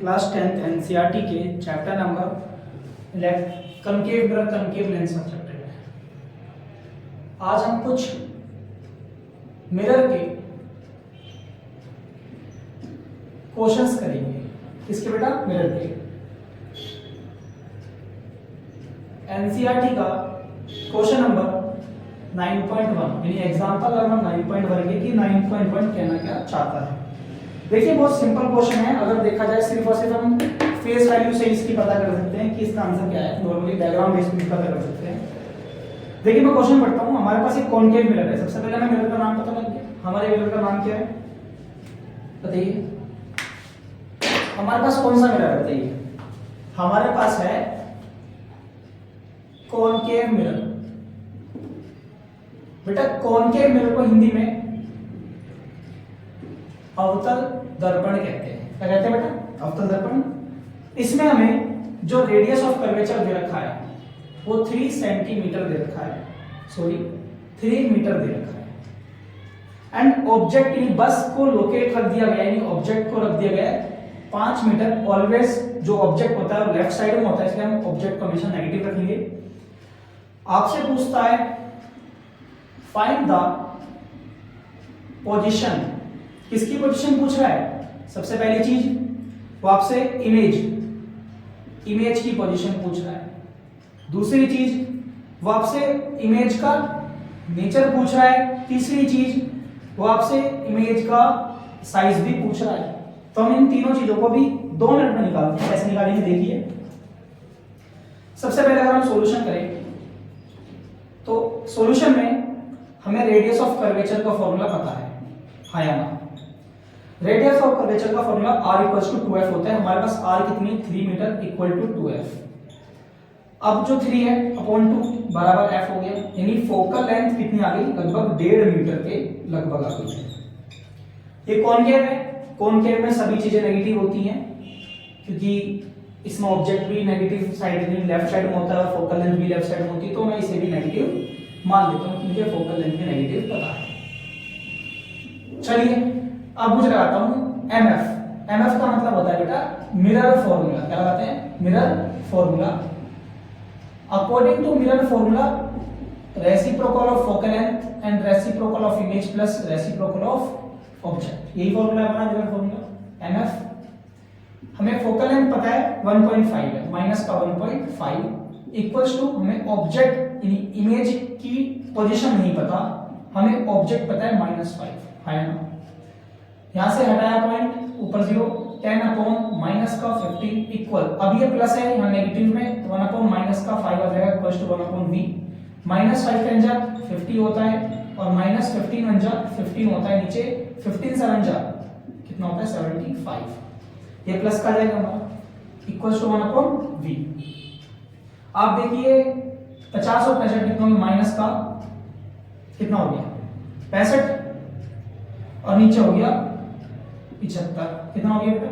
Class 10th NCERT के chapter number concave mirror concave lens का chapter है। आज हम कुछ मिरर के क्वेश्चंस करेंगे। किसके बेटा? मिरर के। एनसीईआरटी का क्वेश्चन नंबर 9.1 यानी एग्जांपल नंबर 9.1 की 9.1 कहना क्या चाहता है। देखिए बहुत सिंपल क्वेश्चन है। अगर देखा जाए सिर्फ और सिर्फ हम फेस वैल्यू से इसकी पता कर सकते हैं कि इसका आंसर क्या है। नॉर्मली डायग्राम बेस पे पता कर सकते हैं। देखिए मैं क्वेश्चन पढ़ता हूँ। हमारे पास एक कॉनकेव मिरर है। सबसे पहले हमें मिरर का नाम पता लग गया। हमारे मिरर का नाम क्या है बताइए। हमारे पास कौन सा मिरर है बताइए। हमारे पास है कॉनकेव मिरर। बेटा कॉनकेव मिरर को हिंदी में अवतल दर्पण कहते हैं। क्या कहते हैं बेटा? अवतल दर्पण। इसमें हमें जो रेडियस ऑफ कर्वेचर दे रखा है वो 3 सेंटीमीटर दे रखा है। सॉरी 3 मीटर दे रखा है। एंड ऑब्जेक्ट यानी बस को लोकेट रख दिया गया, यानी ऑब्जेक्ट को रख दिया गया है 5 मीटर। ऑलवेज जो ऑब्जेक्ट होता है वो लेफ्ट साइड में होता है, इसलिए हम ऑब्जेक्ट को हमेशा नेगेटिव रखेंगे। आपसे पूछता है फाइंड द पोजीशन। किसकी पोजीशन पूछ रहा है? सबसे पहली चीज वो आपसे इमेज की पोजीशन पूछ रहा है। दूसरी चीज वो आपसे इमेज का नेचर पूछ रहा है। तीसरी चीज वो आपसे इमेज का साइज भी पूछ रहा है। तो हम इन तीनों चीजों को भी 2 मिनट में निकालते हैं। कैसे निकालेंगे देखिए। सबसे पहले अगर हम सॉल्यूशन करें तो सॉल्यूशन में हमें रेडियस ऑफ कर्वेचर का फॉर्मूला पता है, हाँ या ना? रेडियस ऑफ कर्वेचर का फॉर्मूला r = 2f होता है। हमारे पास r कितनी? 3 मीटर = 2f। अब जो 3 है अपॉन 2 बराबर f हो गया, यानी फोकल लेंथ कितनी आ गई? लगभग 1.5 मीटर के लगभग आ गई है। ये कॉनकेव है। कॉनकेव में सभी चीजें नेगेटिव होती हैं क्योंकि इसमें ऑब्जेक्ट भी नेगेटिव साइड में लेफ्ट साइड में होता है और फोकल लेंथ भी लेफ्ट साइड में होती है। तो मैं इसे भी नेगेटिव मान लेता हूं क्योंकि फोकल लेंथ भी नेगेटिव पता है। चलिए अब मुझे लगाता हूं MF का मतलब होता है बेटा मिरर फॉर्मूला। क्या लगाते हैं? Mirror formula. According to mirror formula reciprocal of focal length and reciprocal of image plus reciprocal of object, यही फॉर्मूला है हमारा मिरर फॉर्मूला MF। हमें फोकल लेंथ पता है 1.5 है, माइनस का 1.5 इक्वल्स टू हमें ऑब्जेक्ट यानी इमेज की पोजीशन नहीं पता, हमें ऑब्जेक्ट पता है -5 है ना। यहां से हटाया पॉइंट, ऊपर 0, 10 अपॉन माइनस का 15 इक्वल, अब ये प्लस है यहाँ नेगेटिव में, तो 1 अपॉन माइनस का 5 आ जाएगा इक्वल्स टू 1 अपॉन v। -5 का जा 50 होता है और -15 जा 15 होता है नीचे, 15 7 जा कितना होता है 75। ये प्लस का जाएगा हमारा इक्वल्स टू 1 अपॉन v। आप देखिए 50 और 65 कितना हो गया? माइनस का कितना हो गया? 65 और नीचे हो गया 75। कितना हो गया बेटा?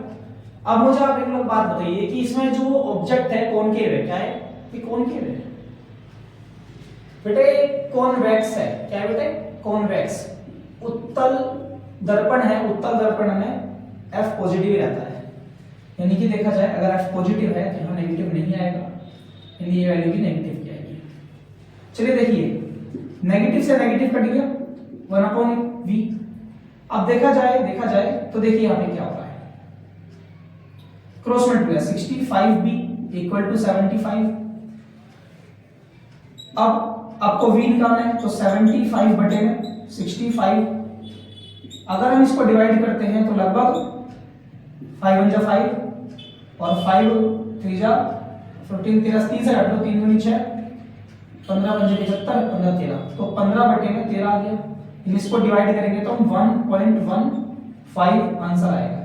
अब मुझे आप एक लोग बात बताइए कि इसमें जो ऑब्जेक्ट है कॉनकेव है, क्या है? ये कॉनकेव है बेटे, कॉन्वेक्स है। क्या है बेटे? कॉन्वेक्स। उत्तल दर्पण है। उत्तल दर्पण में F पॉजिटिव रहता है, यानी कि देखा जाए अगर F पॉजिटिव है तो यहाँ नेगेटिव नहीं आएगा, यानी ये वैल्यू भी नेगेटिव की आएगी। चलिए देखिए नेगेटिव से नेगेटिव कट गया 1 अपॉन v। अब देखा जाए तो देखिए यहाँ पे क्या हो रहा है, क्रॉस मल्टीप्लाई 65b = 75। अब आपको v निकालना है तो 75 बटे में 65, अगर हम इसको डिवाइड करते हैं तो लगभग 5 1 जा 5 और 5 3 जा 15, 3 से हट लो, 3 दूनी 6, 15 5 75, 15 13, तो 15 बटे में 13 आ गया। इसको डिवाइड करेंगे तो हम 1.15 आंसर आएगा,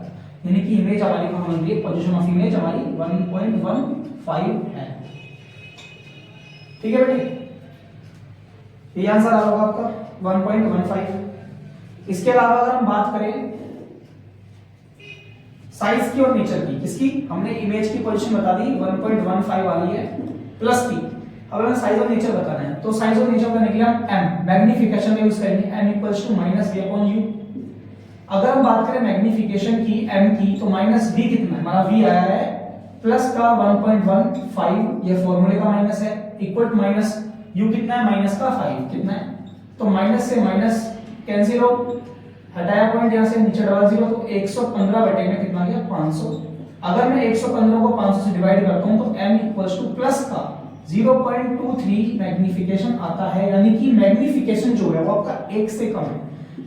यानी कि इमेज हमारी कहां बन रही है? पोजीशन ऑफ इमेज हमारी 1.15 है। ठीक है बेटे, ये आंसर आ होगा आपका 1.15। इसके अलावा अगर हम बात करें साइज की और नेचर की, किसकी? हमने इमेज की पोजीशन बता दी 1.15 वाली है प्लस की। अब हमें साइज और नेचर बताना है, तो साइज और नेचर करने के लिए हम m मैग्नीफिकेशन में यूज करेंगे, m = -v/u। अगर हम बात करें मैग्निफिकेशन की m की, तो माइनस v कितना है, हमारा v आया है प्लस का 1.15, ये फॉर्मूले का माइनस है, इक्वल टू माइनस u कितना है, माइनस का 5 कितना है, तो माइनस से माइनस कैंसिल हो, हटाया पॉइंट यहां से, नीचे डबल जीरो, तो 115 बटे में कितना गया 500। अगर मैं 115 को 500 से डिवाइड करता हूं तो m इक्वल्स टू प्लस का 0.23 मैग्निफिकेशन आता है, यानी कि मैग्निफिकेशन जो है वो आपका 1 से कम है,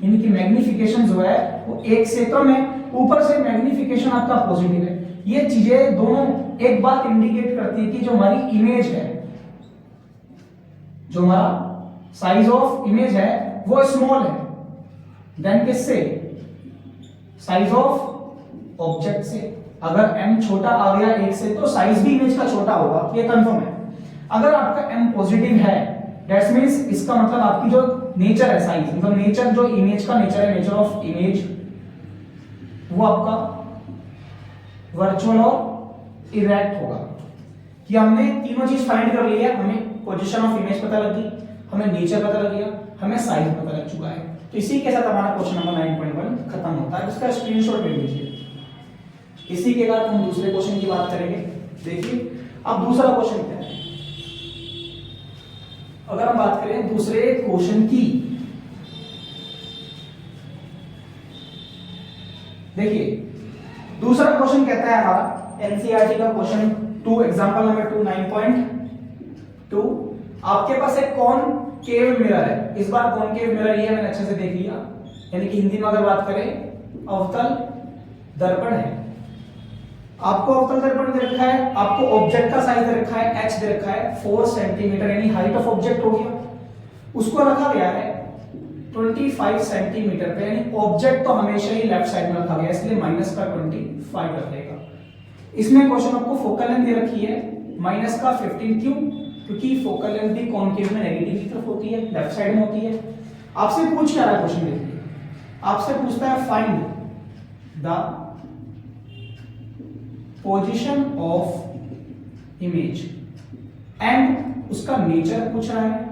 यानी कि मैग्निफिकेशन जो है वो 1 से कम है, ऊपर से मैग्निफिकेशन आपका पॉजिटिव है। ये चीजें दोनों एक बात इंडिकेट करती है कि जो हमारी इमेज है, जो हमारा साइज ऑफ इमेज है वो स्मॉल है देन किससे, साइज ऑफ ऑब्जेक्ट से। अगर m छोटा आ गया 1 से तो साइज भी इमेज का छोटा होगा, ये कंफर्म है। अगर आपका m पॉजिटिव है दैट मींस इसका मतलब आपकी जो नेचर है, साइज मतलब नेचर, जो इमेज का नेचर है, नेचर ऑफ इमेज, वो आपका वर्चुअल और इरेक्ट होगा। कि हमने तीनों चीज फाइंड कर ली है, हमें पोजीशन ऑफ इमेज पता लग गई, हमें नेचर पता लग गया, हमें साइज पता लग चुका है। तो इसी के साथ हमारा क्वेश्चन नंबर 9.1 खत्म होता है। इसका स्क्रीनशॉट ले लीजिए। इसी के बाद हम दूसरे क्वेश्चन की बात करेंगे। देखिए अब दूसरा क्वेश्चन क्या है, अगर हम बात करें दूसरे क्वेश्चन की, देखिए दूसरा क्वेश्चन कहता है हमारा एनसीईआरटी का क्वेश्चन 2, एग्जांपल नंबर 2 9.2। आपके पास एक कॉनकेव मिरर है, इस बार कॉनकेव मिरर ये मैंने अच्छे से देख लिया, यानी कि हिंदी में अगर बात करें अवतल दर्पण है। आपको अवतल दर्पण दे रखा है, आपको ऑब्जेक्ट का साइज दे रखा है, h दे रखा है 4 सेंटीमीटर, यानी हाइट ऑफ ऑब्जेक्ट हो गया, उसको रखा गया है 25 सेंटीमीटर पे, यानी ऑब्जेक्ट तो हमेशा ही लेफ्ट साइड में रखा गया, इसलिए माइनस का 25 रख देगा। इसमें क्वेश्चन आपको फोकल लेंथ दे रखी है माइनस का 15, क्यों, क्योंकि फोकल लेंथ भी कॉनकेव में नेगेटिव की तरफ होती है, लेफ्ट साइड में होती है। आपसे पूछ क्या रहा है क्वेश्चन, देखिए आपसे पूछता है find the position of image and उसका नेचर पूछ रहा है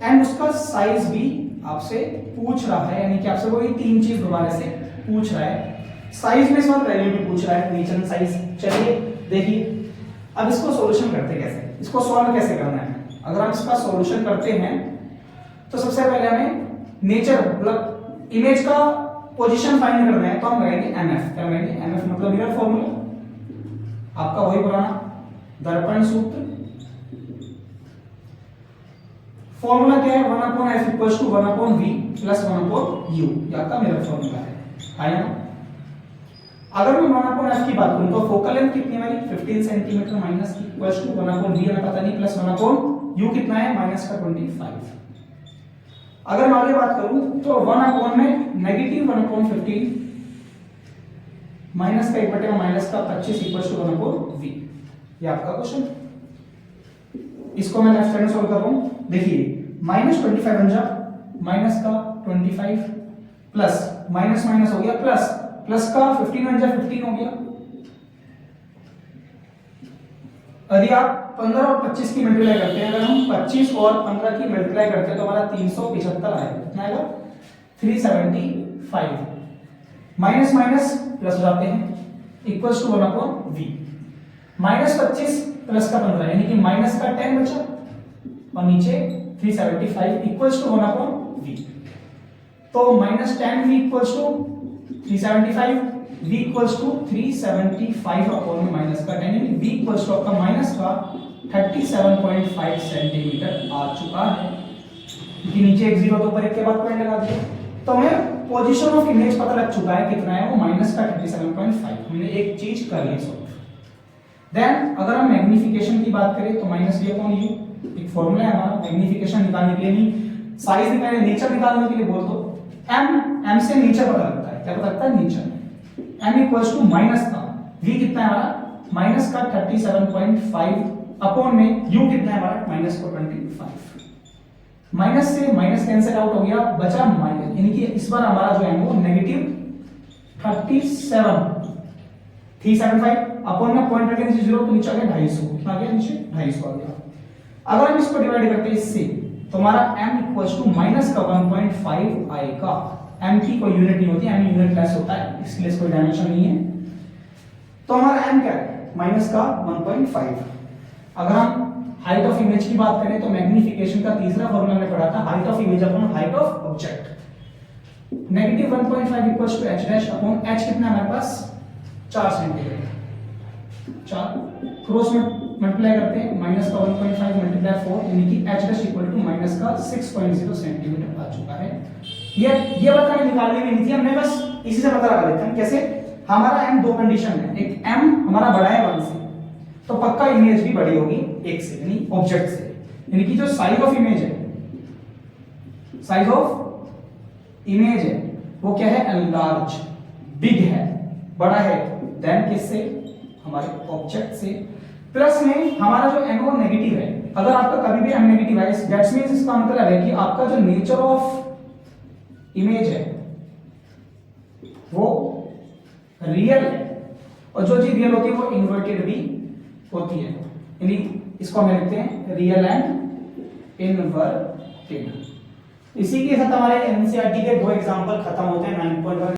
एंड उसका साइज भी आपसे पूछ रहा है, यानी कि आपसे वही तीन चीज दोबारा से पूछ रहा है। साइज में सवाल वैल्यू भी पूछ रहा है, नेचर साइज। चलिए देखिए अब इसको सॉल्यूशन करते कैसे, इसको सॉल्व कैसे करना है। अगर हम इसका सॉल्यूशन करते हैं तो सबसे पहले हमें नेचर मतलब इमेज का पोजीशन फाइंड करना है, तो हम लगाएंगे mf। क्या लगाएंगे, mf मतलब मिरर फॉर्मूला आपका वही पुराना दर्पण सूत्र। फॉर्मूला क्या है, 1/f equals to 1/v plus 1/u, ये आपका मिरर फॉर्मूला है ना। अगर मैं 1/f की बात करूं तो फोकल लेंथ कितनी है हमारी 15 सेंटीमीटर माइनस की इक्वल्स टू 1/v हमें पता नहीं, प्लस 1/u कितना है माइनस का 25। अगर मैं आगे बात करूं तो 1/, में नेगेटिव 1/15 माइनस का 1 बटे माइनस का 25 इक्वल्स टू 1/v, ये आपका क्वेश्चन। इसको मैं लेफ्ट साइड में सॉल्व कर रहा हूं। देखिए माइनस 25 बन जा माइनस का 25 प्लस माइनस माइनस हो गया प्लस, प्लस का 15 बन जा 15 हो गया। यदि आप 15 और 25 की मल्टीप्लाई करते हैं, अगर हम 25 और 15 की मल्टीप्लाई करते हैं तो हमारा 375 आएगा, कितना आएगा 375। माइनस माइनस प्लस हो जाते हैं equals to 1/v, minus 25 plus का 15 यानी कि माइनस का 10 बचा और नीचे 375 इक्वल्स टू 1/v। तो minus 10v equals to 375, v equals to 375 upon minus का 10, यानी v इक्वल्स टू आपका माइनस का 37.5 सेंटीमीटर आ चुका है, क्योंकि नीचे एक जीरो तो ऊपर एक के बाद पॉइंट लगा दिया। तो हमें पोजीशन ऑफ इमेज पता लग चुका है कितना है, वो माइनस का 37.5, हमने एक चीज कर ली सॉल्व। देन अगर हम मैग्निफिकेशन की बात करें तो माइनस v अपॉन u एक फॉर्मूला है हमारा मैग्निफिकेशन निकालने के लिए, नहीं साइज निकालने, नेचर निकालने के लिए बोल दो। m से नेचर पता लगता है, क्या पता लगता है nature. m equals to minus का v कितना है हमारा माइनस का 37.5 अपॉन में u कितना है हमारा माइनस का 25। माइनस से माइनस कैंसिल आउट हो गया, बचा माइनस, यानी कि इस बार हमारा जो है वो नेगेटिव 375 अपॉन में पॉइंट रखें नीचे जीरो, तो नीचे आ गया 250, कितना आ गया नीचे 250 आ गया। अगर हम इसको डिवाइड करते हैं इससे तो हमारा m इक्वल्स टू माइनस का 1.5 आएगा, m की कोई यूनिट नहीं होती, m यूनिट लेस होता है, इसलिए कोई डायमेंशन नहीं है। तो हमारा m क्या है, माइनस का 1.5। अगर हम हाइट ऑफ इमेज की बात करें तो मैग्निफिकेशन का तीसरा फॉर्मूला हमने पढ़ा था, height of image upon height of object. Negative 1.5 equals to h dash upon h कितना है हमारे पास 4 सेंटीमीटर, 4 क्रॉस मल्टीप्लाई करते हैं, माइनस का 1.5 मल्टीप्लाई 4 यानी कि h dash equal to minus का 6.0 सेंटीमीटर आ चुका है। ये बात हमें निकालनी भी नहीं थी, हमने बस इसी से पता लगा लेते हैं। कैसे, हमारा m दो कंडीशन है, एक m हमारा बड़ा है 1 से, तो पक्का इमेज भी बड़ी होगी 1 से, यानी ऑब्जेक्ट से, यानी कि जो साइज ऑफ इमेज है, साइज ऑफ इमेज है वो क्या है, लार्ज, बिग है, बड़ा है देन किससे, हमारे ऑब्जेक्ट से। प्लस में हमारा जो m वो नेगेटिव है, अगर आपका कभी भी m नेगेटिव है दैट्स मींस इसका मतलब है कि आपका जो नेचर ऑफ इमेज है वो रियल है, और जो चीज रियल होती है वो इन्वर्टेड भी होती है, यानी इसको हम लिखते हैं रियल एंड इनवर्टेड। इसी के साथ हमारे एनसीईआरटी के 2 एग्जांपल खत्म होते हैं 9.1